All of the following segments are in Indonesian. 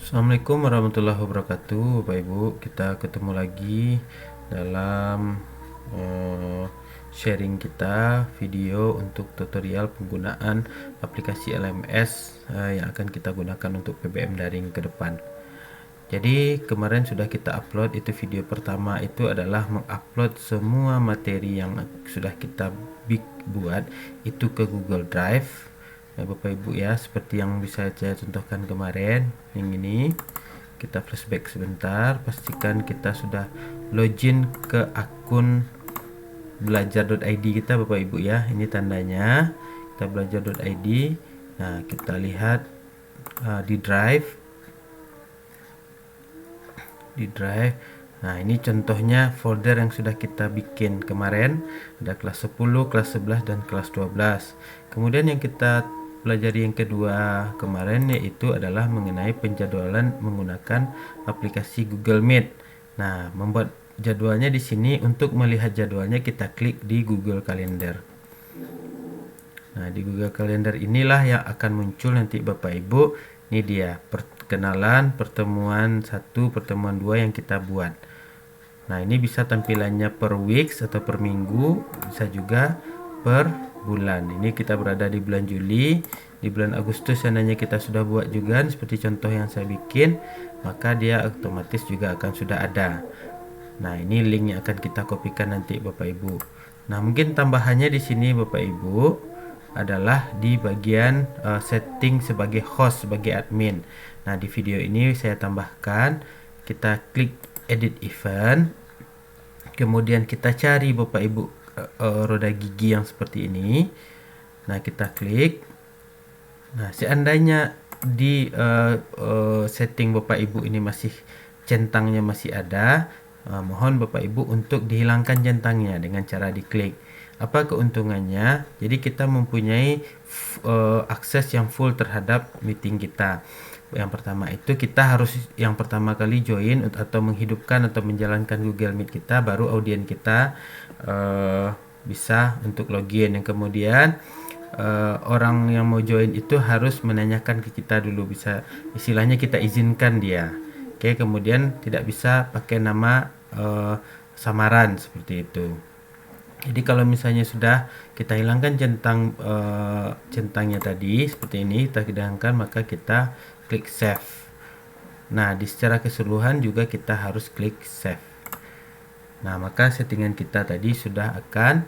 Assalamualaikum warahmatullahi wabarakatuh, Bapak Ibu. Kita ketemu lagi dalam sharing kita video untuk tutorial penggunaan aplikasi LMS yang akan kita gunakan untuk PBM daring ke depan. Jadi kemarin sudah kita upload, itu video pertama itu adalah mengupload semua materi yang sudah kita buat itu ke Google Drive. Ya, Bapak Ibu ya, seperti yang bisa saya contohkan kemarin yang ini. Kita flashback sebentar, pastikan kita sudah login ke akun belajar.id kita Bapak Ibu ya. Ini tandanya kita belajar.id. Nah, kita lihat di drive. Nah, ini contohnya folder yang sudah kita bikin kemarin. Ada kelas 10, kelas 11 dan kelas 12. Kemudian yang kita pelajari yang kedua kemarin yaitu adalah mengenai penjadwalan menggunakan aplikasi Google Meet. Nah, membuat jadwalnya di sini. Untuk melihat jadwalnya kita klik di Google Calendar. Nah, di Google Calendar inilah yang akan muncul nanti Bapak Ibu. Ini dia perkenalan pertemuan 1, pertemuan 2 yang kita buat. Nah, ini bisa tampilannya per weeks atau per minggu, bisa juga per bulan. Ini kita berada di bulan Juli. Di bulan Agustus seandainya kita sudah buat juga seperti contoh yang saya bikin, maka dia otomatis juga akan sudah ada. Nah, ini linknya akan kita kopikan nanti Bapak Ibu. Nah, mungkin tambahannya di sini Bapak Ibu adalah di bagian setting sebagai host, sebagai admin. Nah, di video ini saya tambahkan, kita klik edit event, kemudian kita cari Bapak Ibu roda gigi yang seperti ini. Nah, kita klik. Nah, seandainya di setting Bapak Ibu ini masih centangnya masih ada, mohon Bapak Ibu untuk dihilangkan centangnya dengan cara diklik. Apa keuntungannya? Jadi kita mempunyai akses yang full terhadap meeting kita. Yang pertama itu kita harus yang pertama kali join atau menghidupkan atau menjalankan Google Meet kita, baru audien kita bisa untuk login. Yang kemudian orang yang mau join itu harus menanyakan ke kita dulu, bisa istilahnya kita izinkan dia. Oke, kemudian tidak bisa pakai nama samaran seperti itu. Jadi kalau misalnya sudah kita hilangkan centangnya tadi seperti ini, kita hilangkan, maka kita klik save. Nah, di secara keseluruhan juga kita harus klik save. Nah, maka settingan kita tadi sudah akan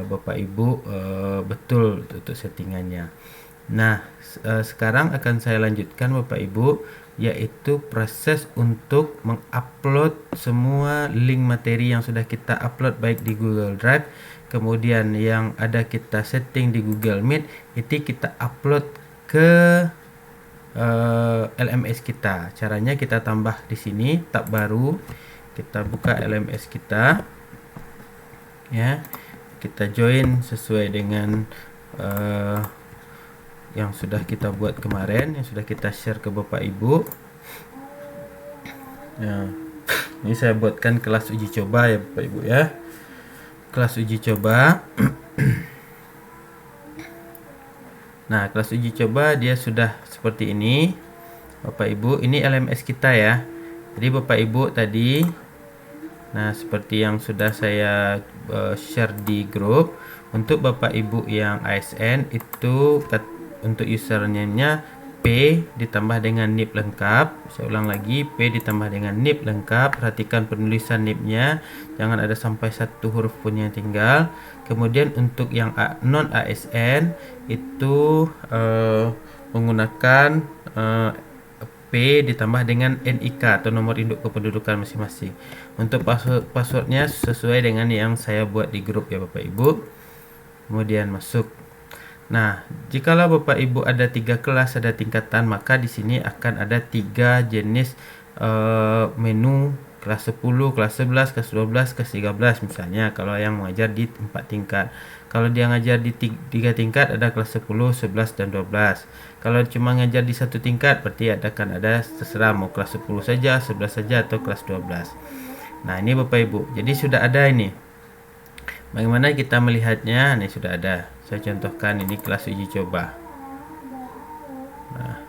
Bapak Ibu betul untuk settingannya. Nah, sekarang akan saya lanjutkan Bapak Ibu, yaitu proses untuk mengupload semua link materi yang sudah kita upload baik di Google Drive, kemudian yang ada kita setting di Google Meet, itu kita upload ke LMS kita. Caranya kita tambah di sini tab baru, kita buka LMS kita ya, kita join sesuai dengan yang sudah kita buat kemarin, yang sudah kita share ke Bapak Ibu. Nah, ini saya buatkan kelas uji coba ya Bapak Ibu ya. Kelas uji coba. Nah, kelas uji coba dia sudah seperti ini Bapak Ibu. Ini LMS kita ya. Jadi Bapak Ibu tadi, nah seperti yang sudah saya share di grup, untuk Bapak Ibu yang ASN itu untuk username-nya P ditambah dengan NIP lengkap. Saya ulang lagi, P ditambah dengan NIP lengkap. Perhatikan penulisan NIP-nya, jangan ada sampai satu huruf pun yang tinggal. Kemudian untuk yang non ASN itu menggunakan P ditambah dengan NIK atau nomor induk kependudukan masing-masing. Untuk passwordnya sesuai dengan yang saya buat di grup ya Bapak Ibu. Kemudian masuk. Nah, jikalau Bapak Ibu ada 3 kelas, ada tingkatan, maka di sini akan ada 3 jenis menu, kelas 10, kelas 11, kelas 12, kelas 13 misalnya, kalau yang mengajar di 4 tingkat. Kalau dia ngajar di 3 tingkat, ada kelas 10, 11, dan 12. Kalau cuma ngajar di 1 tingkat, berarti akan ada terserah mau kelas 10 saja, 11 saja, atau kelas 12. Nah, ini Bapak Ibu, jadi sudah ada ini. Bagaimana kita melihatnya? Ini sudah ada. Saya contohkan ini kelas uji coba. Nah,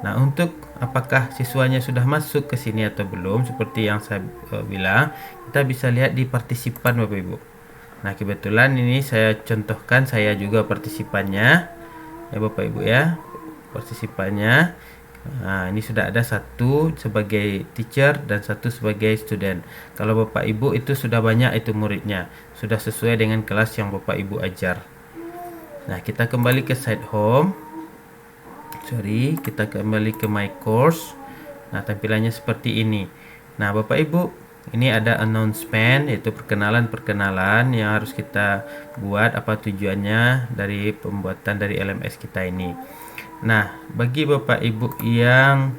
Nah, untuk apakah siswanya sudah masuk ke sini atau belum, seperti yang saya bilang, kita bisa lihat di partisipan Bapak Ibu. Nah, kebetulan ini saya contohkan, saya juga partisipannya ya Bapak Ibu ya, partisipannya. Nah, ini sudah ada satu sebagai teacher dan satu sebagai student. Kalau Bapak Ibu itu sudah banyak itu muridnya, sudah sesuai dengan kelas yang Bapak Ibu ajar. Nah, kita kembali ke site home. Kita kembali ke my course. Nah, tampilannya seperti ini. Nah, Bapak Ibu, ini ada announcement, yaitu perkenalan yang harus kita buat, apa tujuannya dari pembuatan dari LMS kita ini. Nah, bagi Bapak Ibu yang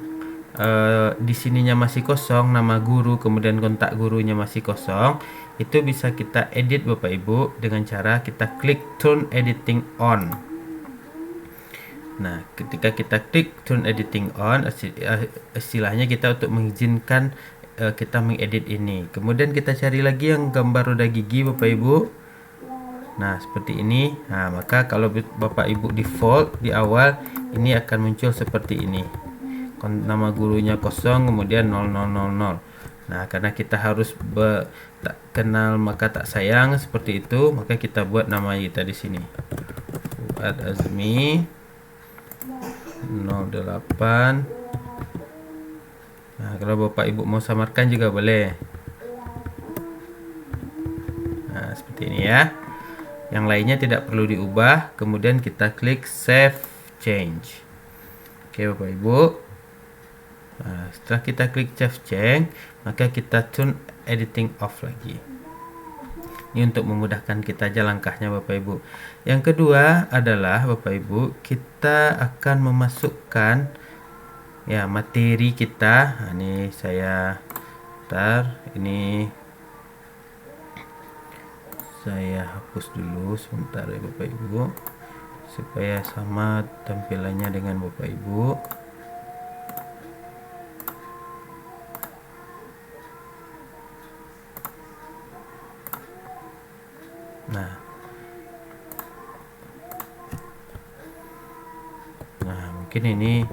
di sininya masih kosong, nama guru kemudian kontak gurunya masih kosong, itu bisa kita edit Bapak Ibu dengan cara kita klik turn editing on. Nah, ketika kita klik turn editing on, istilahnya kita untuk mengizinkan kita mengedit ini. Kemudian kita cari lagi yang gambar roda gigi Bapak Ibu. Nah, seperti ini. Nah, maka kalau Bapak Ibu default di awal, ini akan muncul seperti ini. Nama gurunya kosong, kemudian 0000. Nah, karena kita harus tak kenal maka tak sayang, seperti itu, maka kita buat nama kita di sini. Fuad Azmi 08. Nah, kalau Bapak Ibu mau samarkan juga boleh. Nah, seperti ini ya. Yang lainnya tidak perlu diubah. Kemudian kita klik save change. Oke Bapak Ibu. Nah, setelah kita klik save change, maka kita turn editing off lagi. Ini untuk memudahkan kita aja langkahnya Bapak Ibu. Yang kedua adalah Bapak Ibu, kita akan memasukkan ya materi kita. Nah, ini saya ini saya hapus dulu sebentar ya Bapak Ibu, supaya sama tampilannya dengan Bapak Ibu. Nah, mungkin ini.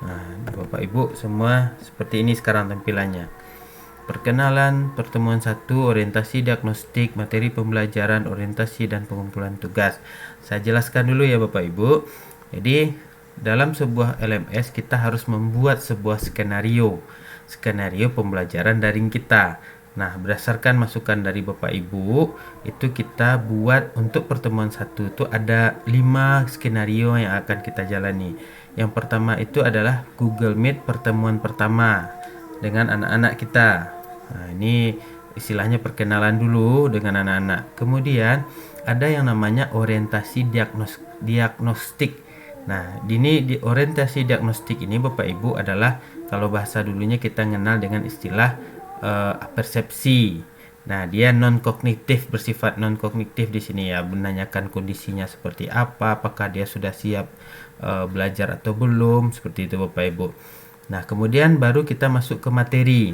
Nah, Bapak Ibu semua seperti ini sekarang tampilannya. Perkenalan, pertemuan 1, orientasi diagnostik, materi pembelajaran, orientasi dan pengumpulan tugas. Saya jelaskan dulu ya Bapak Ibu. Jadi, dalam sebuah LMS kita harus membuat sebuah skenario pembelajaran daring kita. Nah, berdasarkan masukan dari Bapak Ibu, itu kita buat untuk pertemuan 1 itu ada 5 skenario yang akan kita jalani. Yang pertama itu adalah Google Meet pertemuan pertama dengan anak-anak kita. Nah, ini istilahnya perkenalan dulu dengan anak-anak. Kemudian ada yang namanya orientasi diagnostik. Nah, di orientasi diagnostik ini Bapak Ibu adalah, kalau bahasa dulunya kita kenal dengan istilah persepsi. Nah, dia non kognitif, bersifat non kognitif di sini ya, menanyakan kondisinya seperti apa, apakah dia sudah siap belajar atau belum, seperti itu Bapak Ibu. Nah, kemudian baru kita masuk ke materi.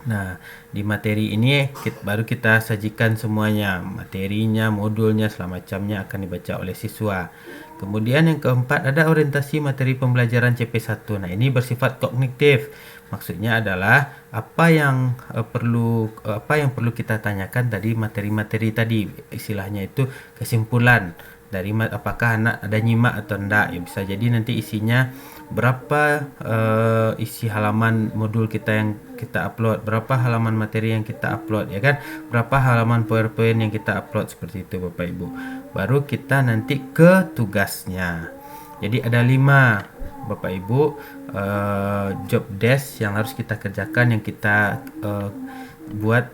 Nah, di materi ini baru kita sajikan semuanya, materinya, modulnya, segala macamnya akan dibaca oleh siswa. Kemudian yang keempat ada orientasi materi pembelajaran CP1. Nah, ini bersifat kognitif. Maksudnya adalah apa yang perlu kita tanyakan tadi, materi-materi tadi, istilahnya itu kesimpulan dari apakah anak ada nyimak atau enggak ya. Bisa jadi nanti isinya berapa isi halaman modul kita yang kita upload, berapa halaman materi yang kita upload ya kan, berapa halaman PowerPoint yang kita upload, seperti itu Bapak Ibu. Baru kita nanti ke tugasnya. Jadi ada 5 Bapak Ibu job desk yang harus kita kerjakan, yang kita buat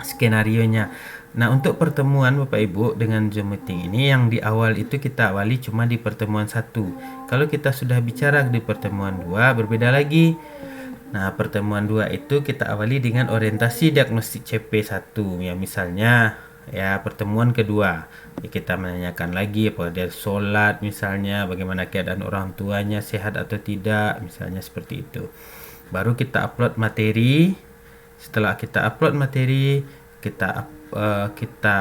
skenarionya. Nah, untuk pertemuan Bapak Ibu dengan Zoom meeting ini, yang di awal itu kita awali cuma di pertemuan 1. Kalau kita sudah bicara di pertemuan 2 berbeda lagi. Nah, pertemuan 2 itu kita awali dengan orientasi diagnostik CP1 ya, misalnya ya pertemuan kedua ya, kita menanyakan lagi apakah dia sholat, misalnya bagaimana keadaan orang tuanya, sehat atau tidak, misalnya seperti itu. Baru kita upload materi. Setelah kita upload materi,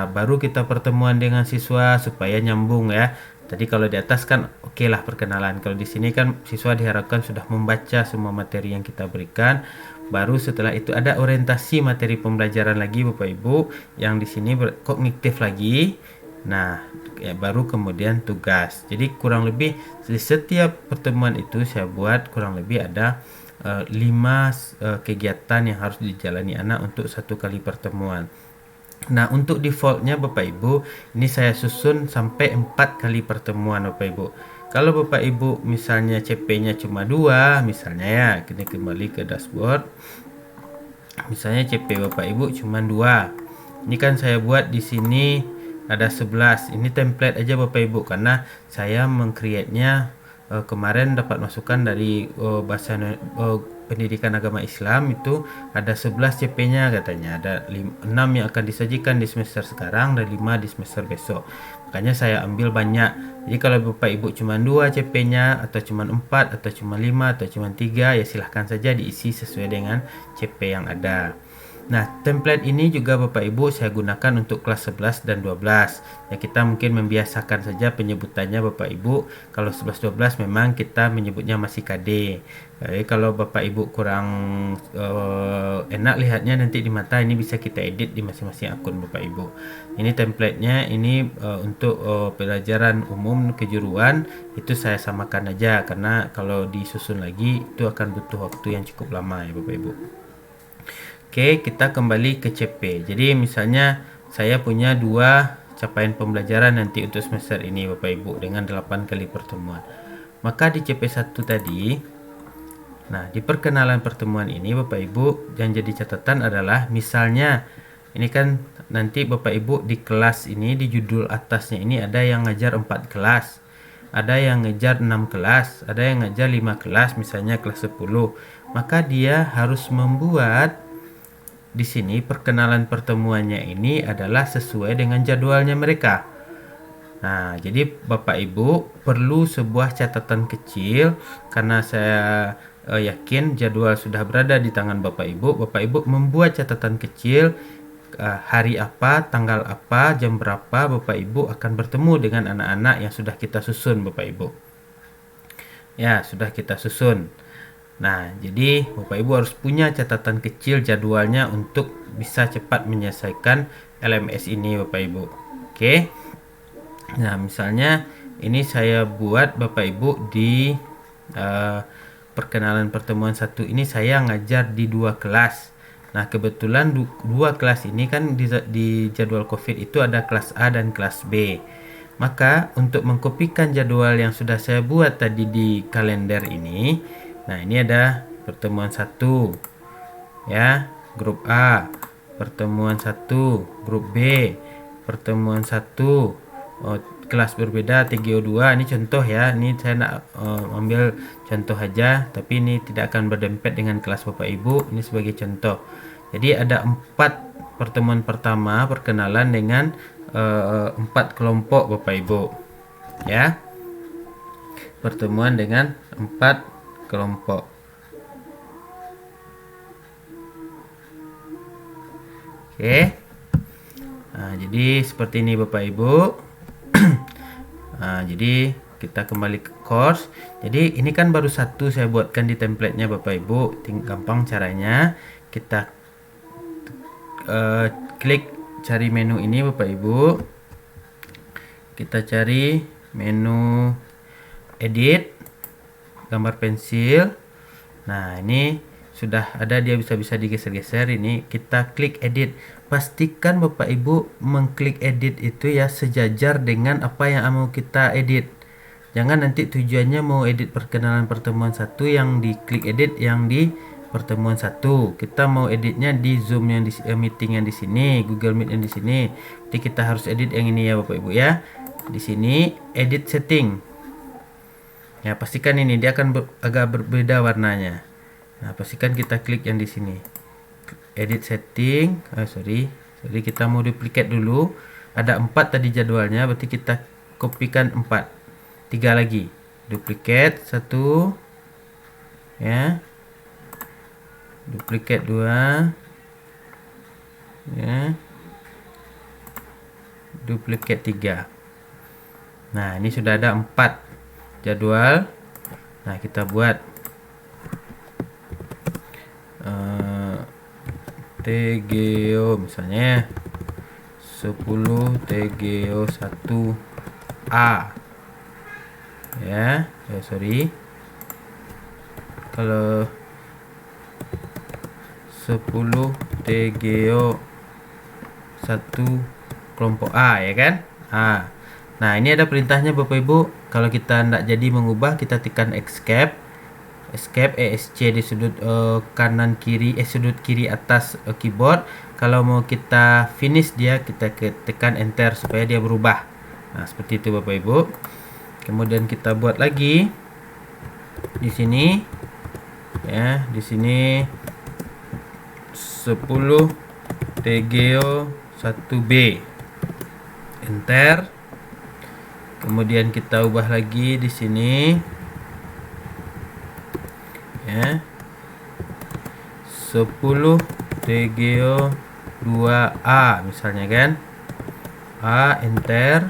baru kita pertemuan dengan siswa supaya nyambung ya. Tadi kalau di atas kan oke lah perkenalan. Kalau di sini kan siswa diharapkan sudah membaca semua materi yang kita berikan. Baru setelah itu ada orientasi materi pembelajaran lagi Bapak Ibu, yang di sini kognitif lagi. Nah, ya baru kemudian tugas. Jadi kurang lebih di setiap pertemuan itu saya buat kurang lebih ada 5 kegiatan yang harus dijalani anak untuk 1 kali pertemuan. Nah, untuk defaultnya Bapak Ibu, ini saya susun sampai 4 kali pertemuan Bapak Ibu. Kalau Bapak Ibu misalnya CP-nya cuma 2, misalnya ya, kita kembali ke dashboard. Misalnya CP Bapak Ibu cuma 2. Ini kan saya buat di sini ada 11. Ini template aja Bapak Ibu karena saya meng-create-nya kemarin dapat masukan dari bahasa pendidikan agama Islam, itu ada 11 CP-nya katanya. Ada 6 yang akan disajikan di semester sekarang dan 5 di semester besok. Makanya saya ambil banyak. Jadi kalau Bapak Ibu cuma 2 CP-nya atau cuma 4 atau cuma 5 atau cuma 3, ya silahkan saja diisi sesuai dengan CP yang ada. Nah, template ini juga Bapak Ibu saya gunakan untuk kelas 11 dan 12. Ya, kita mungkin membiasakan saja penyebutannya Bapak Ibu. Kalau 11 12 memang kita menyebutnya masih KD. Jadi kalau Bapak Ibu kurang enak lihatnya nanti di mata, ini bisa kita edit di masing-masing akun Bapak Ibu. Ini templatenya, ini untuk pelajaran umum kejuruan itu saya samakan aja, karena kalau disusun lagi itu akan butuh waktu yang cukup lama ya Bapak Ibu. Oke, kita kembali ke CP. Jadi misalnya saya punya 2 capaian pembelajaran nanti untuk semester ini Bapak Ibu dengan 8 kali pertemuan. Maka di CP1 tadi, nah di perkenalan pertemuan ini Bapak Ibu yang jadi catatan adalah misalnya ini kan nanti Bapak Ibu di kelas ini, di judul atasnya ini ada yang ngajar 4 kelas, ada yang ngejar 6 kelas, ada yang ngajar 5 kelas, misalnya kelas 10. Maka dia harus membuat di sini perkenalan pertemuannya ini adalah sesuai dengan jadwalnya mereka. Nah, jadi Bapak Ibu perlu sebuah catatan kecil, karena saya yakin jadwal sudah berada di tangan Bapak Ibu. Bapak Ibu membuat catatan kecil hari apa, tanggal apa, jam berapa Bapak Ibu akan bertemu dengan anak-anak yang sudah kita susun Bapak Ibu. Ya, sudah kita susun. Nah, jadi Bapak Ibu harus punya catatan kecil jadwalnya untuk bisa cepat menyelesaikan LMS ini Bapak Ibu. Oke. Nah, misalnya ini saya buat Bapak Ibu di perkenalan pertemuan 1 ini saya ngajar di 2 kelas. Nah, kebetulan 2 kelas ini kan di jadwal COVID itu ada kelas A dan kelas B. Maka untuk mengkopikan jadwal yang sudah saya buat tadi di kalender ini, nah ini ada pertemuan 1 ya, grup A, pertemuan 1 grup B, pertemuan 1 kelas berbeda TGO2. Ini contoh ya, ini saya nak ambil contoh aja, tapi ini tidak akan berdempet dengan kelas Bapak Ibu, ini sebagai contoh. Jadi ada 4 pertemuan pertama perkenalan dengan 4 kelompok Bapak Ibu ya, pertemuan dengan 4 kelompok. Oke. Nah, jadi seperti ini Bapak Ibu. Nah, jadi kita kembali ke course. Jadi ini kan baru 1 saya buatkan di templatenya Bapak Ibu. Gampang caranya, kita klik cari menu ini Bapak Ibu. Kita cari menu edit, gambar pensil. Nah, ini sudah ada, dia bisa digeser-geser. Ini kita klik edit. Pastikan Bapak Ibu mengklik edit itu ya sejajar dengan apa yang mau kita edit. Jangan nanti tujuannya mau edit perkenalan pertemuan 1 yang diklik edit yang di pertemuan 1. Kita mau editnya di Zoom yang di meeting yang di sini, Google Meet yang di sini. Jadi kita harus edit yang ini ya Bapak Ibu ya. Di sini edit setting. Ya, pastikan ini dia akan agak berbeda warnanya. Nah, pastikan kita klik yang di sini. Edit setting. Sorry, kita mau duplicate dulu. Ada 4 tadi jadwalnya, berarti kita kopikan 4. 3 lagi. Duplicate 1. Ya. Duplicate 2. Ya. Duplicate 3. Nah, ini sudah ada 4 jadwal. Nah, kita buat TGO misalnya 10 TGO 1A ya. Sorry, kalau 10 TGO 1 kelompok A ya kan. Nah, ini ada perintahnya Bapak Ibu. Kalau kita tidak jadi mengubah, kita tekan escape ESC di sudut kanan kiri, sudut kiri atas keyboard. Kalau mau kita finish dia, kita tekan enter supaya dia berubah. Nah, seperti itu Bapak Ibu. Kemudian kita buat lagi di sini ya, di sini 10 TGO 1B, enter. Kemudian kita ubah lagi di sini ya, 10 TGO 2A misalnya kan. A, enter.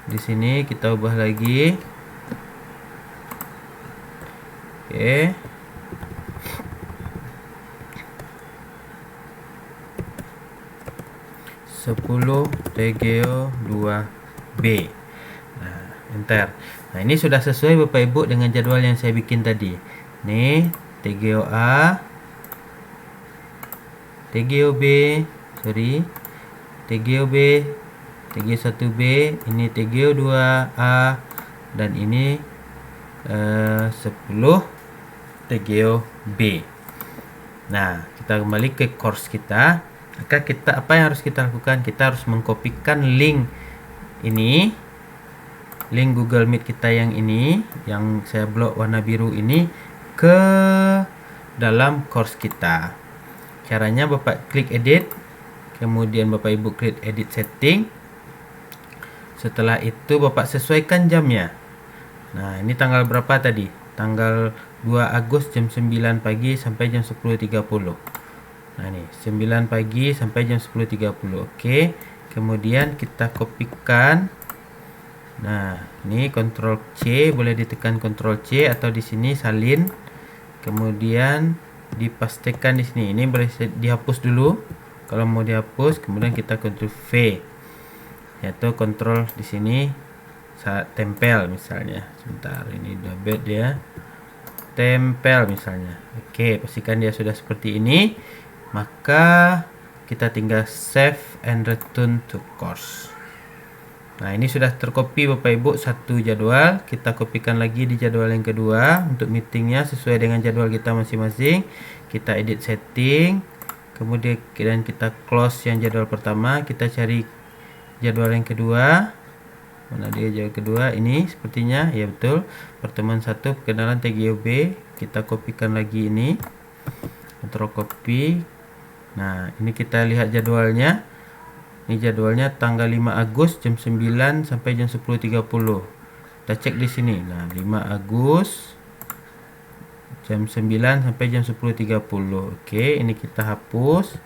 Di sini kita ubah lagi. Oke. Sepuluh TGO 2B. Nah, enter. Nah, ini sudah sesuai Bapak Ibu dengan jadwal yang saya bikin tadi. Nih, TGO A, TGO B, sorry, TGO B, TGO 1B, ini TGO 2A, dan ini 10 TGO B. Nah, kita kembali ke course kita. Maka apa yang harus kita lakukan? Kita harus mengkopikan link ini, link Google Meet kita yang ini, yang saya blok warna biru ini, ke dalam course kita. Caranya Bapak klik edit, kemudian Bapak Ibu klik edit setting. Setelah itu Bapak sesuaikan jamnya. Nah, ini tanggal berapa tadi? Tanggal 2 Agustus jam 9 pagi sampai jam 10.30. Nah, ini 9 pagi sampai jam 10.30. Oke. Kemudian kita kopikan. Nah, ini Ctrl C, boleh ditekan Ctrl C atau di sini salin. Kemudian dipastikan di sini. Ini boleh dihapus dulu. Kalau mau dihapus, kemudian kita Ctrl V. Yaitu kontrol di sini tempel misalnya. Sebentar, ini udah bed ya. Tempel misalnya. Oke, pastikan dia sudah seperti ini. Maka kita tinggal save and return to course. Nah, ini sudah terkopi Bapak Ibu satu jadwal. Kita kopikan lagi di jadwal yang kedua untuk meetingnya sesuai dengan jadwal kita masing-masing. Kita edit setting, kemudian kita close yang jadwal pertama. Kita cari jadwal yang kedua. Mana dia jadwal kedua? Ini sepertinya ya, betul. Pertemuan 1 perkenalan TGOB. Kita kopikan lagi ini. Ctrl copy. Nah, ini kita lihat jadwalnya. Ini jadwalnya tanggal 5 Agustus jam 9 sampai jam 10.30. Kita cek di sini. Nah, 5 Agustus jam 9 sampai jam 10.30. Oke, ini kita hapus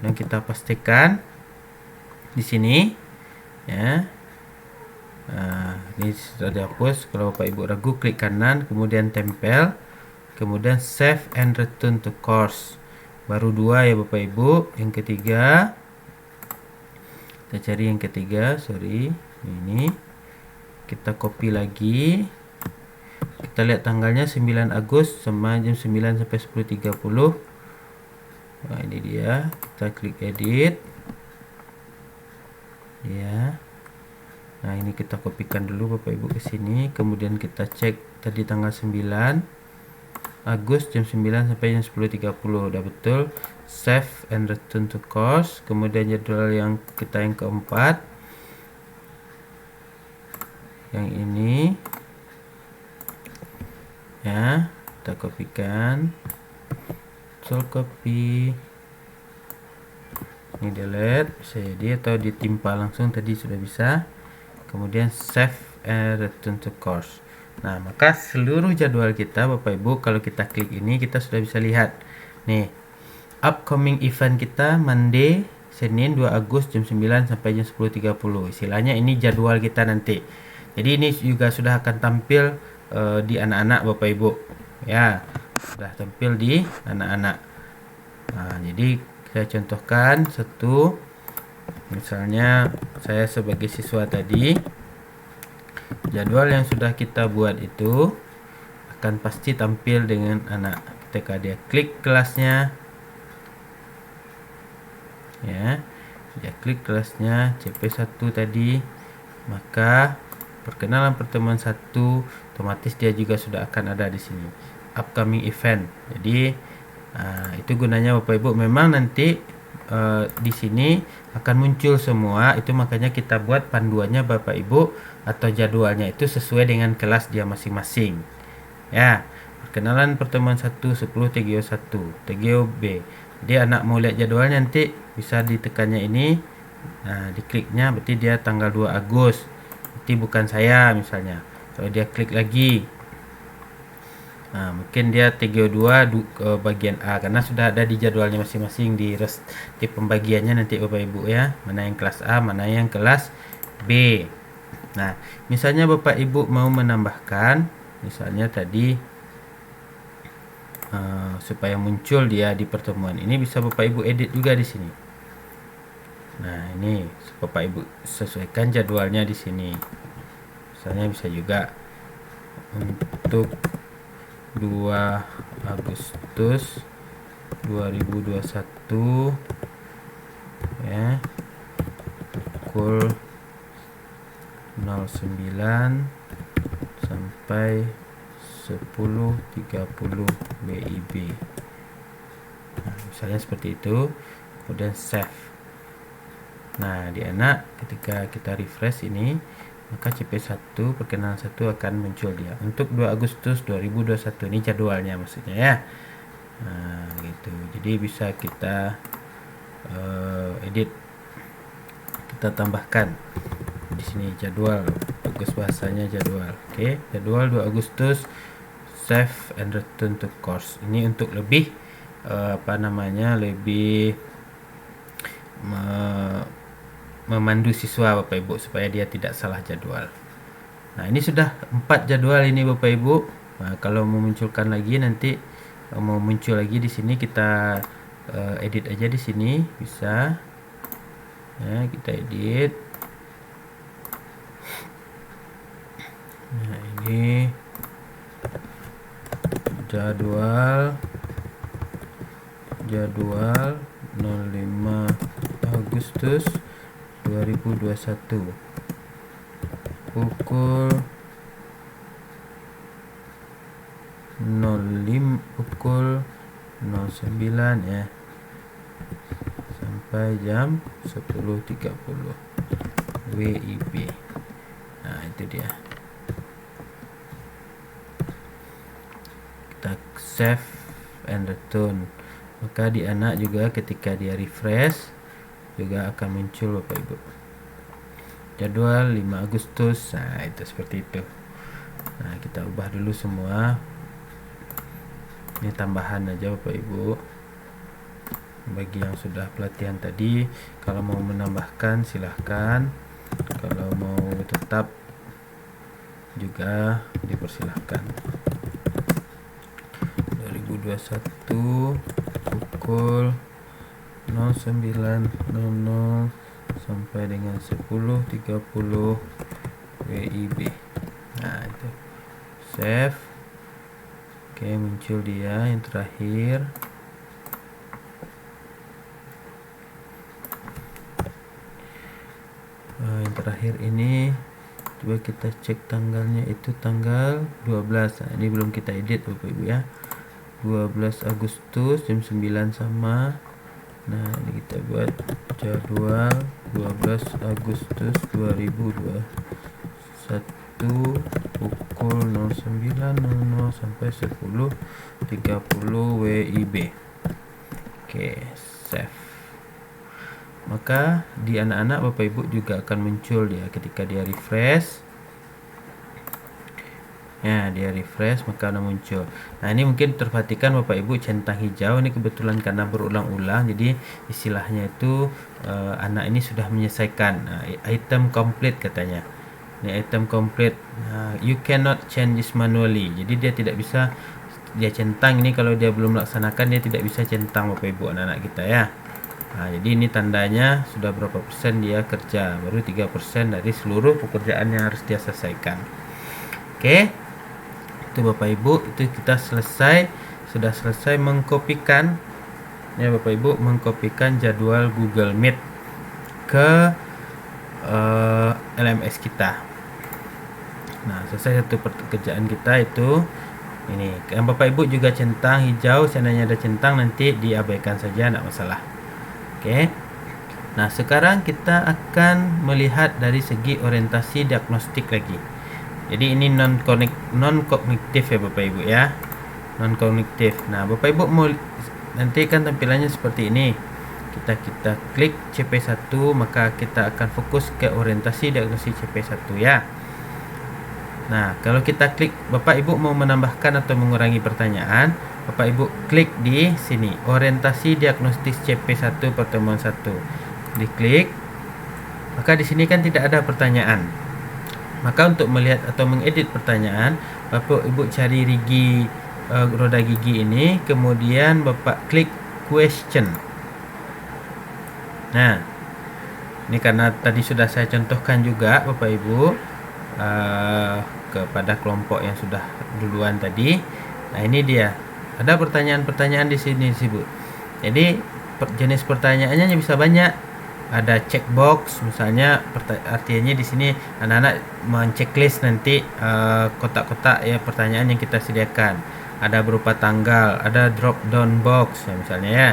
dan kita pastikan di sini ya. Nah, ini sudah dihapus. Kalau Bapak Ibu ragu, klik kanan, kemudian tempel, kemudian save and return to course. Baru 2 ya Bapak Ibu. Yang ketiga, kita cari yang ketiga, sorry, ini kita copy lagi. Kita lihat tanggalnya 9 Agustus sama jam 9 sampai 10.30. Nah, ini dia. Kita klik edit ya. Nah, ini kita kopikan dulu Bapak Ibu ke sini, kemudian kita cek tadi tanggal 9 Agustus jam 9 sampai jam 10.30 udah betul. Save and return to course. Kemudian jadwal yang kita yang keempat, yang ini ya, kita kopikan, Ctrl copy, ini delete, bisa jadi atau ditimpa langsung, tadi sudah bisa. Kemudian save and return to course. Nah, maka seluruh jadwal kita Bapak Ibu, kalau kita klik ini, kita sudah bisa lihat nih upcoming event kita Monday Senin 2 Agustus jam 9 sampai jam 10.30. Istilahnya ini jadwal kita nanti. Jadi ini juga sudah akan tampil di anak-anak Bapak Ibu. Ya, sudah tampil di anak-anak. Nah, jadi saya contohkan satu. Misalnya saya sebagai siswa tadi, jadwal yang sudah kita buat itu akan pasti tampil dengan anak ketika dia klik kelasnya. Ya, dia klik kelasnya CP1 tadi, maka perkenalan pertemuan 1 otomatis dia juga sudah akan ada di sini upcoming event. Jadi itu gunanya Bapak Ibu, memang nanti di sini akan muncul semua itu, makanya kita buat panduannya Bapak Ibu atau jadwalnya itu sesuai dengan kelas dia masing-masing. Ya, perkenalan pertemuan 1 10 TGO 1 TGO B. Jadi anak mau lihat jadwalnya nanti bisa ditekannya ini, nah dikliknya berarti dia tanggal 2 Agustus, berarti bukan saya misalnya. Kalau dia klik lagi, nah mungkin dia TGO 2 bagian A karena sudah ada di jadwalnya masing-masing di pembagiannya nanti Bapak Ibu ya, mana yang kelas A, mana yang kelas B. Nah, misalnya Bapak Ibu mau menambahkan, misalnya tadi supaya muncul dia di pertemuan ini, bisa Bapak Ibu edit juga di sini. Nah, ini Bapak Ibu sesuaikan jadwalnya di sini. Misalnya bisa juga untuk 2 Agustus 2021 ya, pukul 09 sampai 10.30 WIB. Nah, misalnya seperti itu, kemudian save. Nah, di anak ketika kita refresh ini, maka CP1 perkenalan 1 akan muncul dia untuk 2 Agustus 2021. Ini jadwalnya maksudnya ya. Nah, gitu. Jadi bisa kita edit, kita tambahkan di sini jadwal, tugas bahasanya jadwal. Oke, jadwal 2 Agustus, save and return to course. Ini untuk lebih lebih memandu siswa Bapak Ibu supaya dia tidak salah jadwal. Nah, ini sudah 4 jadwal ini Bapak Ibu. Nah, kalau mau munculkan lagi nanti mau muncul lagi di sini, kita edit aja di sini bisa. Ya, kita edit. Nah, ini jadwal 05 Agustus 2021 pukul 09 ya sampai jam 10.30 WIB. Nah, itu dia. Kita save and return, maka di anak juga ketika dia refresh juga akan muncul Bapak Ibu jadwal 5 Agustus. Nah, itu seperti itu. Nah, kita ubah dulu semua. Ini tambahan aja Bapak Ibu bagi yang sudah pelatihan tadi. Kalau mau menambahkan silahkan, kalau mau tetap juga dipersilahkan. 2021 pukul 09.00 sampai dengan 10.30 WIB. Nah, itu save. Oke, muncul dia yang terakhir. Yang terakhir ini coba kita cek tanggalnya, itu tanggal 12. Nah, ini belum kita edit Bapak Ibu ya. 12 Agustus jam 9 sama. Nah, ini kita buat jadwal 12 Agustus 2021 pukul 09.00 sampai 10.30 WIB. Oke, save. Maka di anak-anak Bapak Ibu juga akan muncul dia ketika dia refresh Ya, dia refresh maka udah muncul. Nah, ini mungkin terperhatikan Bapak Ibu, centang hijau ini kebetulan karena berulang-ulang, jadi istilahnya itu anak ini sudah menyelesaikan. Item complete katanya. Ini item complete. You cannot change this manually. Jadi dia tidak bisa, dia centang ini kalau dia belum melaksanakan, dia tidak bisa centang Bapak Ibu anak-anak kita ya. Jadi ini tandanya sudah berapa persen dia kerja, baru 3% dari seluruh pekerjaan yang harus dia selesaikan. Oke, itu Bapak Ibu, itu kita sudah selesai mengkopikan ya Bapak Ibu, mengkopikan jadwal Google Meet ke LMS kita. Nah, selesai satu pekerjaan kita itu ini. Yang Bapak Ibu juga centang hijau, seandainya ada centang nanti diabaikan saja, tidak masalah. Oke. Nah, sekarang kita akan melihat dari segi orientasi diagnostik lagi. Jadi ini non kognitif ya Bapak Ibu ya. Non kognitif. Nah, Bapak Ibu mau nanti kan tampilannya seperti ini. Kita klik CP1, maka kita akan fokus ke orientasi diagnostik CP1 ya. Nah, kalau kita klik, Bapak Ibu mau menambahkan atau mengurangi pertanyaan, Bapak Ibu klik di sini, orientasi diagnostik CP1 pertemuan 1. Diklik. Maka di sini kan tidak ada pertanyaan. Maka untuk melihat atau mengedit pertanyaan, Bapak Ibu cari roda gigi ini, kemudian Bapak klik question. Nah, ini karena tadi sudah saya contohkan juga Bapak Ibu kepada kelompok yang sudah duluan tadi. Nah, ini dia. Ada pertanyaan-pertanyaan di sini sih, Bu. Jadi jenis pertanyaannya bisa banyak. Ada checkbox misalnya, artinya di sini anak-anak men-checklist nanti kotak-kotak ya pertanyaan yang kita sediakan. Ada berupa tanggal, ada drop down box ya misalnya ya.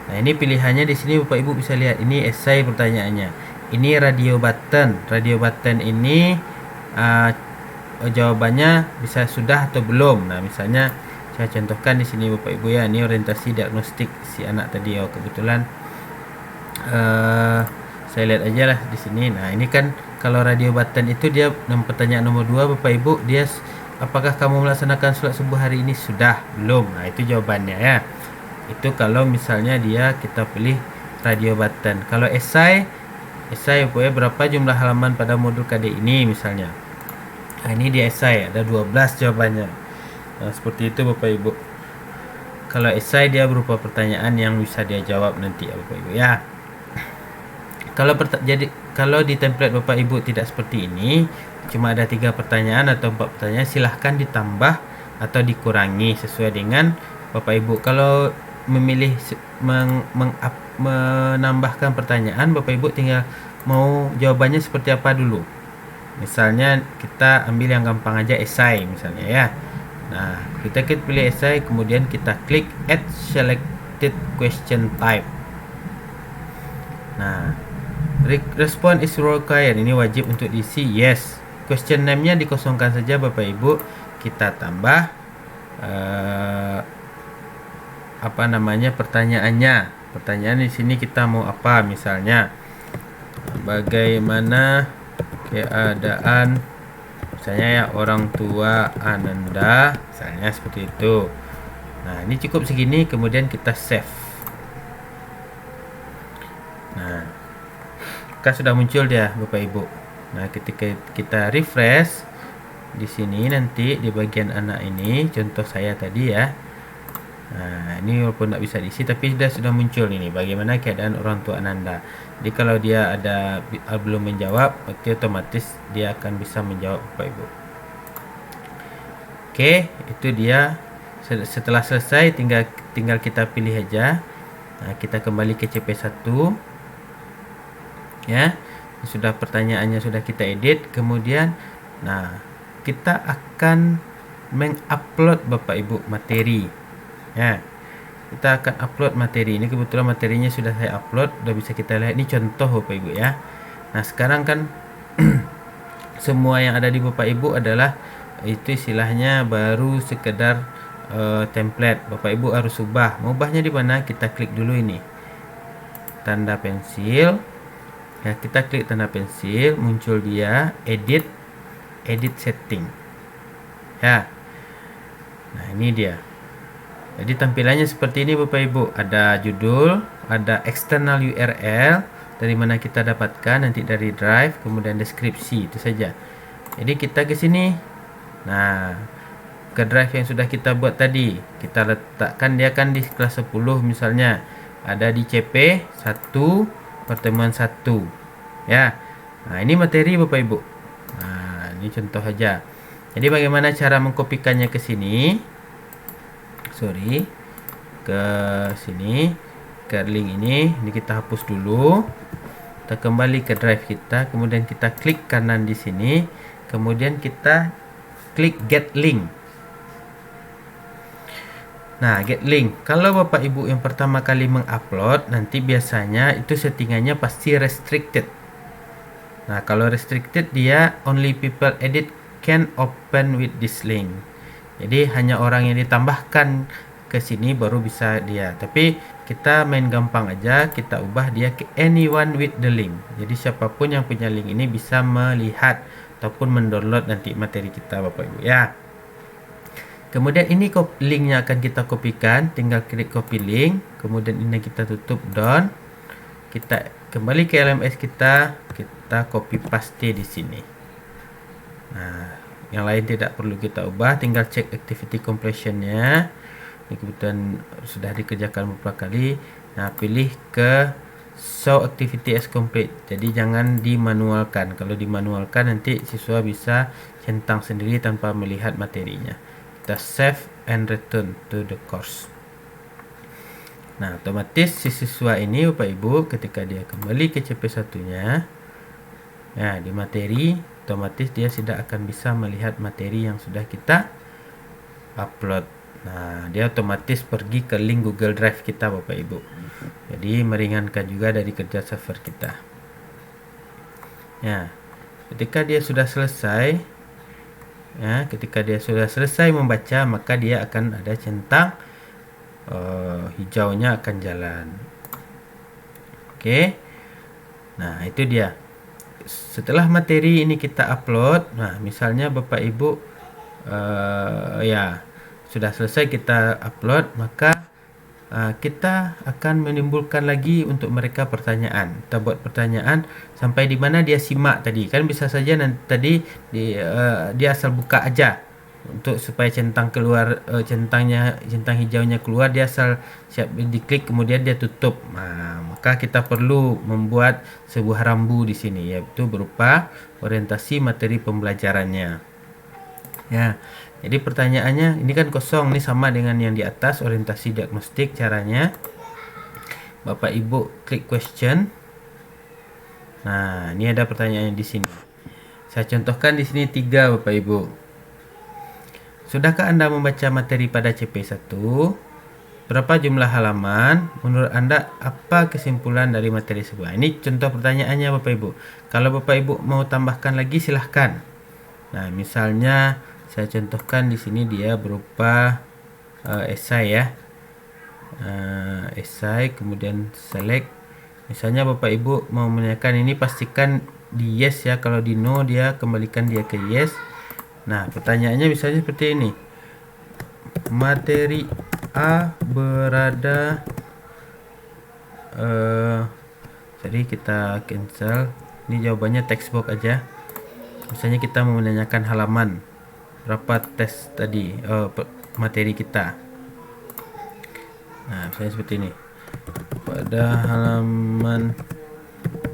Nah, ini pilihannya di sini Bapak Ibu bisa lihat. Ini esai pertanyaannya. Ini radio button. Radio button ini jawabannya bisa sudah atau belum. Nah, misalnya saya contohkan di sini Bapak Ibu ya, ini orientasi diagnostik si anak tadi. Kebetulan saya lihat aja lah di sini. Nah, ini kan kalau radio button itu dia pertanyaan nomor 2 Bapak Ibu, dia apakah kamu melaksanakan sholat subuh hari ini? Sudah, belum. Nah, itu jawabannya ya. Itu kalau misalnya kita pilih radio button. Kalau esai Bapak, berapa jumlah halaman pada modul KD ini misalnya. Nah, ini di esai ada 12 jawabannya. Nah, seperti itu Bapak Ibu. Kalau esai dia berupa pertanyaan yang bisa dia jawab nanti ya Bapak Ibu ya. Kalau di template Bapak Ibu tidak seperti ini, cuma ada 3 pertanyaan atau 4 pertanyaan, silahkan ditambah atau dikurangi sesuai dengan Bapak Ibu. Kalau memilih menambahkan pertanyaan, Bapak Ibu tinggal mau jawabannya seperti apa dulu. Misalnya kita ambil yang gampang aja, esai misalnya ya. Nah, kita pilih esai, kemudian kita klik add selected question type. Nah, respond is required, ini wajib untuk diisi, yes. Question name-nya dikosongkan saja Bapak Ibu. Kita tambah pertanyaannya. Pertanyaan di sini kita mau apa, misalnya bagaimana keadaan misalnya ya orang tua Ananda, misalnya seperti itu. Nah, ini cukup segini, kemudian kita save. Nah, maka sudah muncul dia Bapak Ibu. Nah, ketika kita refresh di sini nanti di bagian anak ini, contoh saya tadi ya. Nah, ini walaupun tidak bisa diisi tapi sudah muncul ini bagaimana keadaan orang tua Ananda. Jadi kalau dia belum menjawab, berarti otomatis dia akan bisa menjawab Bapak Ibu. Oke, itu dia. Setelah selesai tinggal kita pilih aja. Nah, kita kembali ke CP1 ya. Sudah pertanyaannya sudah kita edit, kemudian nah kita akan mengupload Bapak Ibu materi ya. Kita akan upload materi ini, kebetulan materinya sudah saya upload, udah bisa kita lihat. Ini contoh Bapak Ibu ya. Nah, sekarang kan semua yang ada di Bapak Ibu adalah itu istilahnya baru sekedar template. Bapak Ibu harus ubah. Mau ubahnya di mana? Kita klik dulu ini tanda pensil ya, kita klik tanda pensil, muncul dia edit setting. ya. Nah, ini dia. Jadi tampilannya seperti ini Bapak Ibu. Ada judul, ada external URL dari mana kita dapatkan, nanti dari drive, kemudian deskripsi, itu saja. Jadi kita ke sini. Nah, ke drive yang sudah kita buat tadi, kita letakkan, dia kan di kelas 10 misalnya. Ada di CP 1 pertemuan 1. Ya. Nah, ini materi Bapak Ibu. Nah, ini contoh aja. Jadi bagaimana cara mengkopikannya ke sini? Ke sini, ke link ini kita hapus dulu. Kita kembali ke drive kita, kemudian kita klik kanan di sini, kemudian kita klik get link. Nah, get link. Kalau Bapak Ibu yang pertama kali mengupload, nanti biasanya itu settingannya pasti restricted. Nah, kalau restricted dia only people edit can open with this link. Jadi hanya orang yang ditambahkan ke sini baru bisa dia. Tapi kita main gampang aja, kita ubah dia ke anyone with the link. Jadi siapapun yang punya link ini bisa melihat ataupun mendownload nanti materi kita Bapak Ibu ya. Kemudian ini linknya akan kita kopikan, tinggal klik copy link, kemudian ini kita tutup down. Kita kembali ke LMS kita copy paste di sini. Nah, yang lain tidak perlu kita ubah, tinggal cek activity completionnya. Ini kebetulan sudah dikerjakan beberapa kali. Nah, pilih ke show activity as complete. Jadi jangan dimanualkan. Kalau dimanualkan nanti siswa bisa centang sendiri tanpa melihat materinya. Kita save and return to the course. Nah, otomatis si siswa ini Bapak Ibu ketika dia kembali ke CP1-nya, nah di materi otomatis dia tidak akan bisa melihat materi yang sudah kita upload. Nah, dia otomatis pergi ke link Google Drive kita Bapak Ibu. Jadi meringankan juga dari kerja server kita. Ya, ketika dia sudah selesai, membaca, maka dia akan ada centang hijaunya akan jalan. Oke. Nah, itu dia. Setelah materi ini kita upload, nah misalnya Bapak Ibu ya sudah selesai kita upload, maka kita akan menimbulkan lagi untuk mereka pertanyaan. Kita buat pertanyaan sampai di mana dia simak tadi. Kan bisa saja nanti tadi dia asal buka aja untuk supaya centang keluar, centang hijaunya keluar, dia asal siap diklik kemudian dia tutup. Nah, maka kita perlu membuat sebuah rambu di sini, yaitu berupa orientasi materi pembelajarannya. Ya. Jadi pertanyaannya ini kan kosong, ini sama dengan yang di atas orientasi diagnostik. Caranya Bapak Ibu klik question. Nah, ini ada pertanyaannya di sini. Saya contohkan di sini 3 Bapak Ibu. Sudahkah Anda membaca materi pada CP1? Berapa jumlah halaman? Menurut Anda apa kesimpulan dari materi sebuah? Ini contoh pertanyaannya Bapak Ibu. Kalau Bapak Ibu mau tambahkan lagi silahkan. Nah, misalnya saya contohkan di sini dia berupa esai ya. Esai, kemudian select. Misalnya Bapak Ibu mau menanyakan ini, pastikan di yes ya. Kalau di no dia kembalikan dia ke yes. Nah, pertanyaannya misalnya seperti ini. Materi A berada jadi kita cancel. Ini jawabannya text box aja. Misalnya kita mau menanyakan halaman berapa tes tadi, materi kita. Nah, misalnya seperti ini. Pada halaman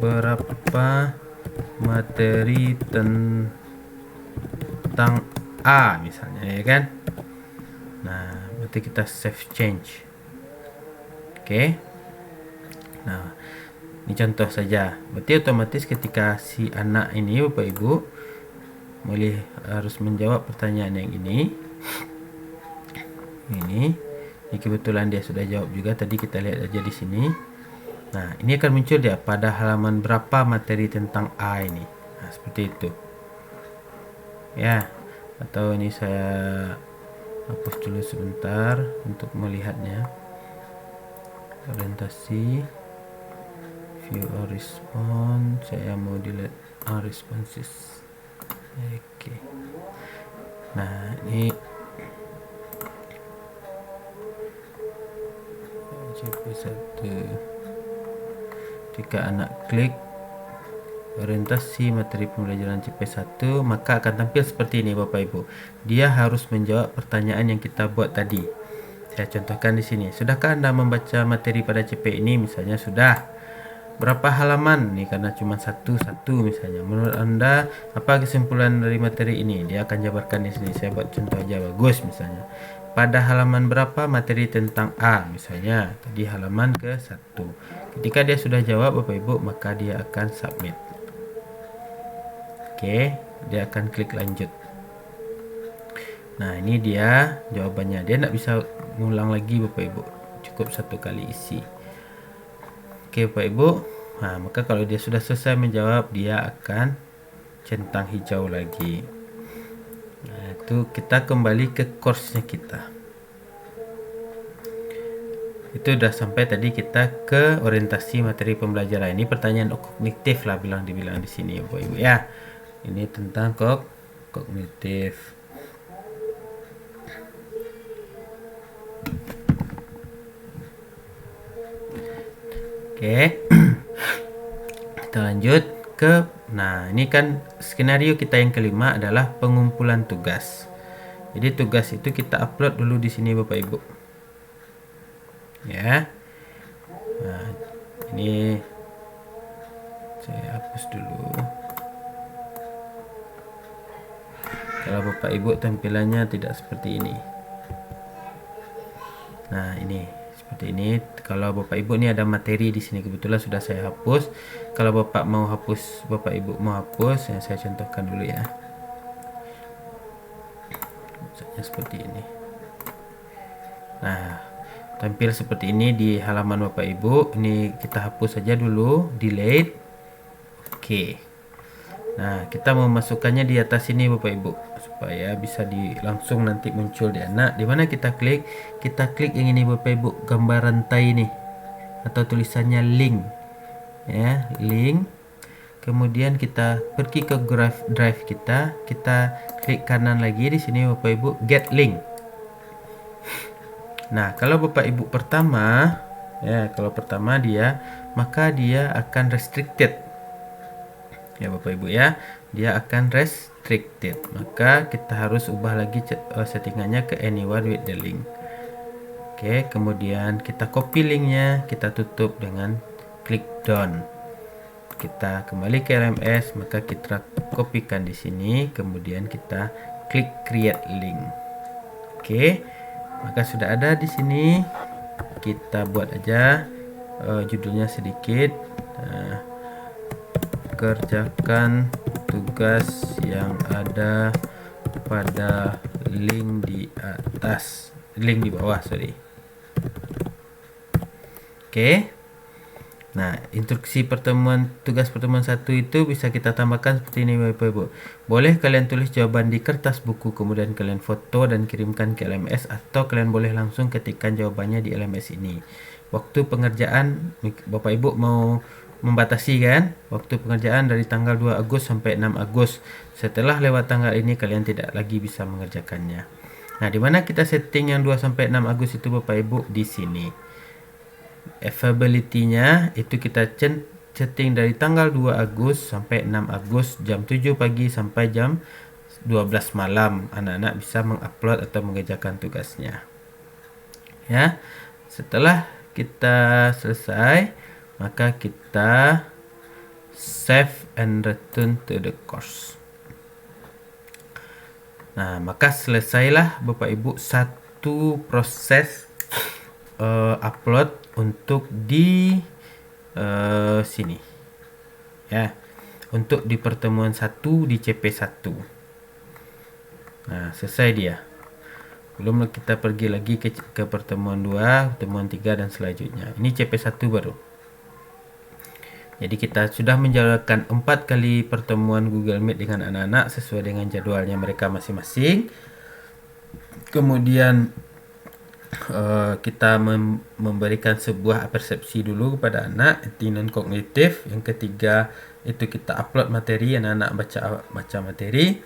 berapa materi tentang A misalnya, ya kan? Nah, berarti kita save change. Oke. Nah, ini contoh saja. Berarti otomatis ketika si anak ini Bapak Ibu harus menjawab pertanyaan yang ini kebetulan dia sudah jawab juga tadi, kita lihat aja di sini. Nah, ini akan muncul dia pada halaman berapa materi tentang A ini. Nah, seperti itu ya. Atau ini saya hapus dulu sebentar untuk melihatnya. Orientasi, view or response, saya mau delete responses. Oke. Nah, Ini CP1. Jika anak klik orientasi materi pembelajaran CP1, maka akan tampil seperti ini Bapak Ibu. Dia harus menjawab pertanyaan yang kita buat tadi. Saya contohkan di sini. Sudahkah Anda membaca materi pada CP ini? Misalnya sudah. Berapa halaman? Nih karena cuma satu misalnya. Menurut Anda apa kesimpulan dari materi ini? Dia akan jabarkan di sini. Saya buat contoh aja bagus misalnya. Pada halaman berapa materi tentang A misalnya. Tadi halaman ke-1. Ketika dia sudah jawab Bapak Ibu, maka dia akan submit. Oke, dia akan klik lanjut. Nah, ini dia jawabannya. Dia tidak bisa ngulang lagi Bapak Ibu. Cukup satu kali isi. Oke Bapak Ibu. Nah, maka kalau dia sudah selesai menjawab, dia akan centang hijau lagi. Nah, itu kita kembali ke course-nya kita. Itu udah sampai tadi kita ke orientasi materi pembelajaran. Ini pertanyaan kognitif lah dibilang di sini Bapak Ibu ya. Ini tentang kognitif. Oke. Kita lanjut ke, nah ini kan skenario kita yang kelima adalah pengumpulan tugas. Jadi tugas itu kita upload dulu di sini Bapak Ibu. Ya. Nah, ini saya hapus dulu. Kalau Bapak Ibu tampilannya tidak seperti ini. Nah, ini seperti ini. Kalau Bapak Ibu ini ada materi di sini, kebetulan sudah saya hapus. Kalau Bapak mau hapus, Bapak Ibu mau hapus, ya saya contohkan dulu ya. Misalnya seperti ini. Nah, tampil seperti ini di halaman Bapak Ibu. Ini kita hapus saja dulu, delete. Oke. Nah, kita memasukkannya di atas ini Bapak Ibu supaya bisa langsung nanti muncul di anak. Di mana kita klik? Kita klik yang ini Bapak Ibu, gambar rantai ini atau tulisannya link. Ya, link. Kemudian kita pergi ke drive kita klik kanan lagi di sini Bapak Ibu, get link. Nah, kalau Bapak Ibu pertama, ya, kalau pertama maka dia akan restricted. Ya Bapak Ibu ya, dia akan restricted. Maka kita harus ubah lagi settingannya ke anyone with the link. Oke, kemudian kita copy linknya, kita tutup dengan klik done. Kita kembali ke LMS, maka kita kopikan di sini, kemudian kita klik create link. Oke, maka sudah ada di sini. Kita buat aja judulnya sedikit. Nah, kerjakan tugas yang ada pada link di atas, link di bawah, sorry. Oke. Nah, instruksi tugas pertemuan 1 itu bisa kita tambahkan seperti ini Bapak Ibu. Boleh kalian tulis jawaban di kertas buku, kemudian kalian foto dan kirimkan ke LMS, atau kalian boleh langsung ketikkan jawabannya di LMS ini. Waktu pengerjaan, Bapak Ibu mau membatasi kan? Waktu pengerjaan dari tanggal 2 Agustus sampai 6 Agustus. Setelah lewat tanggal ini kalian tidak lagi bisa mengerjakannya. Nah, di mana kita setting yang 2 sampai 6 Agustus itu Bapak Ibu di sini. Availability-nya itu kita setting dari tanggal 2 Agustus sampai 6 Agustus jam 7 pagi sampai jam 12 malam anak-anak bisa mengupload atau mengerjakan tugasnya. Ya. Setelah kita selesai, maka kita save and return to the course. Nah, maka selesailah Bapak Ibu satu proses upload untuk di sini ya, untuk di pertemuan 1 di CP1. Nah, selesai dia. Belum kita pergi lagi ke pertemuan 2, pertemuan 3 dan selanjutnya. Ini CP1 baru. Jadi kita sudah menjalankan 4 kali pertemuan Google Meet dengan anak-anak sesuai dengan jadwalnya mereka masing-masing. Kemudian kita memberikan sebuah persepsi dulu kepada anak, itu non kognitif. Yang ketiga itu kita upload materi, anak-anak baca materi.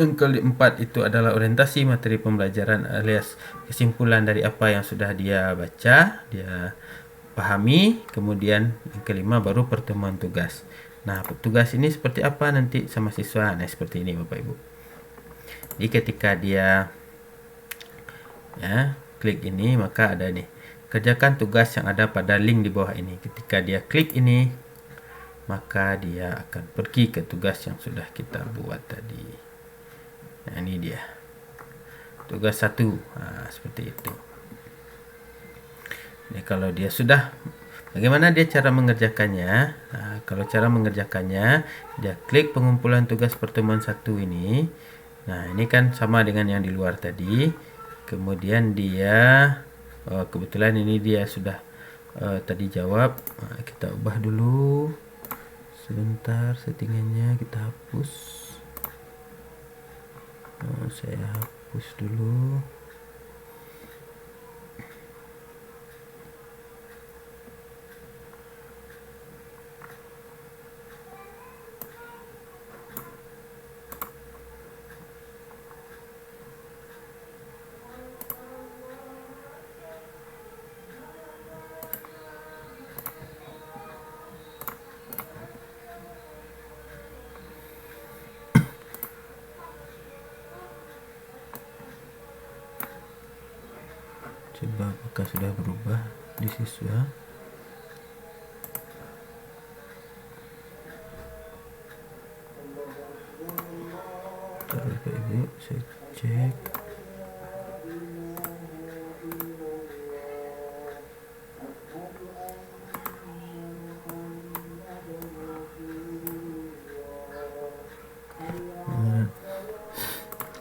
Yang keempat itu adalah orientasi materi pembelajaran alias kesimpulan dari apa yang sudah dia baca, dia pahami. Kemudian yang kelima baru pertemuan tugas. Nah, tugas ini seperti apa nanti sama siswa? Nah, seperti ini Bapak Ibu. Jadi ketika dia klik ini, maka ada nih, kerjakan tugas yang ada pada link di bawah ini. Ketika dia klik ini, maka dia akan pergi ke tugas yang sudah kita buat tadi. Nah, ini dia tugas 1. Seperti itu. Jadi kalau dia sudah, bagaimana dia cara mengerjakannya? Kalau cara mengerjakannya, dia klik pengumpulan tugas pertemuan 1 ini. Nah, ini kan sama dengan yang di luar tadi. Kemudian dia kebetulan ini dia sudah tadi jawab. Kita ubah dulu sebentar, settingannya kita hapus. Saya hapus dulu. Coba apakah sudah berubah di siswa. Bapak Ibu, saya cek.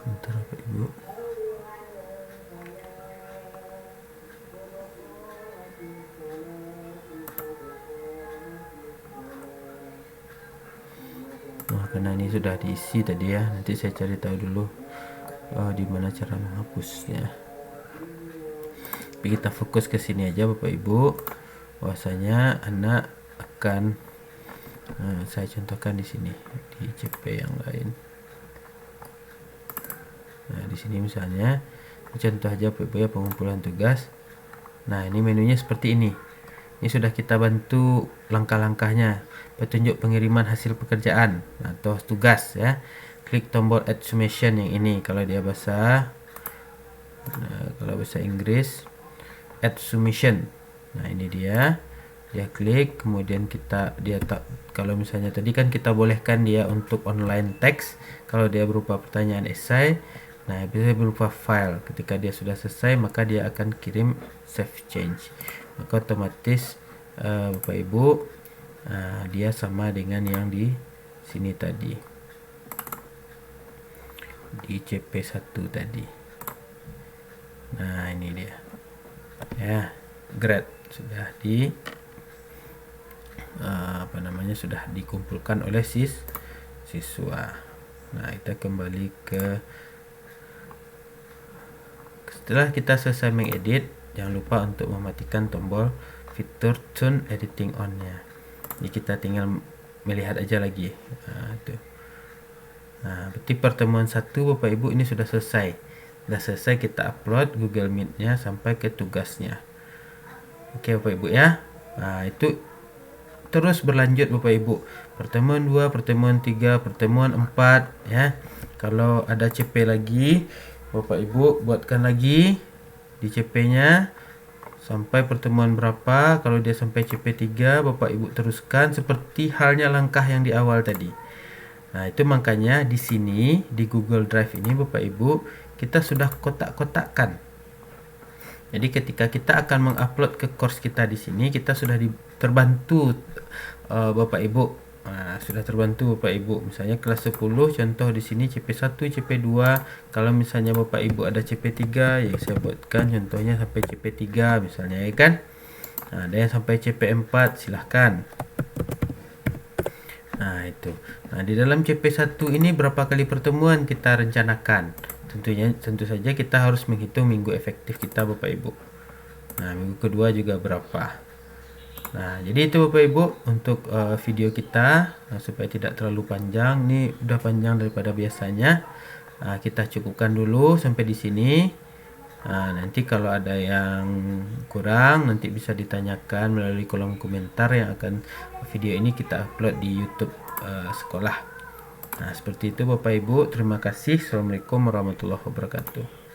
Bentar Bapak Ibu. Karena ini sudah diisi tadi ya, nanti saya cari tahu dulu di mana cara menghapusnya. Tapi kita fokus ke sini aja Bapak Ibu, bahwasanya anak akan saya contohkan di sini di CP yang lain. Nah, di sini misalnya contoh aja Bapak Ibu ya, pengumpulan tugas. Nah, ini menunya seperti ini. Ini sudah kita bantu langkah-langkahnya. Petunjuk pengiriman hasil pekerjaan atau tugas ya. Klik tombol add summation yang ini kalau dia bahasa kalau bahasa Inggris add submission. Nah, ini dia. Dia klik, kemudian kalau misalnya tadi kan kita bolehkan dia untuk online text kalau dia berupa pertanyaan esai. Nah, bisa berupa file. Ketika dia sudah selesai, maka dia akan kirim save change. Maka otomatis Bapak Ibu dia sama dengan yang di sini tadi, di CP1 tadi. Nah, ini dia ya, grade sudah sudah dikumpulkan oleh siswa. Nah, kita kembali ke, setelah kita selesai mengedit, jangan lupa untuk mematikan tombol fitur turn editing on nya. Jadi kita tinggal melihat aja lagi. Berarti pertemuan 1 Bapak Ibu ini sudah selesai. Sudah selesai, kita upload Google Meet nya sampai ke tugasnya. Oke Bapak Ibu ya. Itu terus berlanjut Bapak Ibu. Pertemuan 2, pertemuan 3, pertemuan 4 ya. Kalau ada CP lagi, Bapak Ibu buatkan lagi di CP-nya sampai pertemuan berapa. Kalau dia sampai CP3, Bapak Ibu teruskan seperti halnya langkah yang di awal tadi. Nah, itu makanya di sini di Google Drive ini Bapak Ibu kita sudah kotak-kotakkan. Jadi ketika kita akan mengupload ke course kita di sini, kita sudah terbantu Bapak Ibu. Sudah terbantu Bapak Ibu. Misalnya kelas 10 contoh di sini CP1, CP2. Kalau misalnya Bapak Ibu ada CP3, ya saya buatkan contohnya sampai CP3 misalnya ya kan. Ada yang sampai CP4 silahkan. Nah, itu. Nah, di dalam CP1 ini berapa kali pertemuan kita rencanakan? Tentu saja kita harus menghitung minggu efektif kita Bapak Ibu. Nah, minggu kedua juga berapa. Nah, jadi itu Bapak Ibu untuk video kita supaya tidak terlalu panjang. Ini udah panjang daripada biasanya. kita cukupkan dulu sampai di sini. Nanti kalau ada yang kurang nanti bisa ditanyakan melalui kolom komentar yang akan video ini kita upload di YouTube sekolah. Seperti itu Bapak Ibu, terima kasih. Assalamualaikum warahmatullahi wabarakatuh.